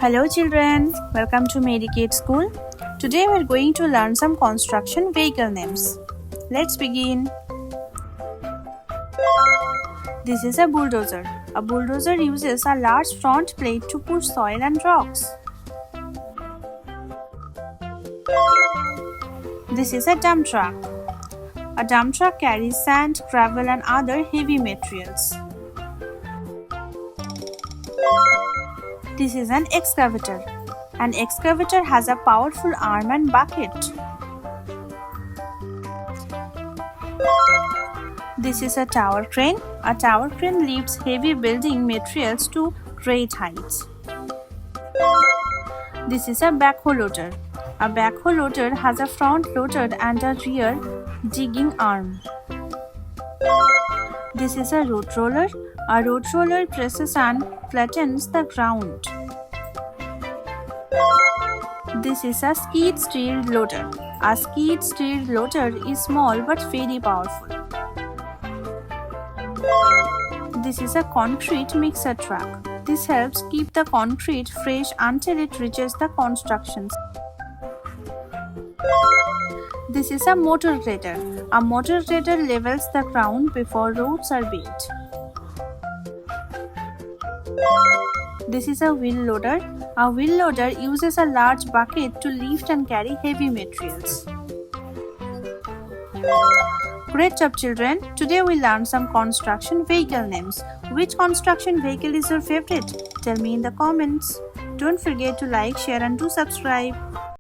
Hello children, welcome to Meri School. Today we are going to learn some construction vehicle names. Let's begin. This is a bulldozer. A bulldozer uses a large front plate to push soil and rocks. This is a dump truck. A dump truck carries sand, gravel and other heavy materials. This is an excavator. An excavator has a powerful arm and bucket. This is a tower crane. A tower crane lifts heavy building materials to great heights. This is a backhoe loader. A backhoe loader has a front loader and a rear digging arm. This is a road roller. A road roller presses and flattens the ground. This is a skid steer loader. A skid steer loader is small but very powerful. This is a concrete mixer truck. This helps keep the concrete fresh until it reaches the construction site. This is a motor grader. A motor grader levels the ground before roads are built. This is a wheel loader. A wheel loader uses a large bucket to lift and carry heavy materials. Great job children! Today we learned some construction vehicle names. Which construction vehicle is your favorite? Tell me in the comments. Don't forget to like, share and do subscribe.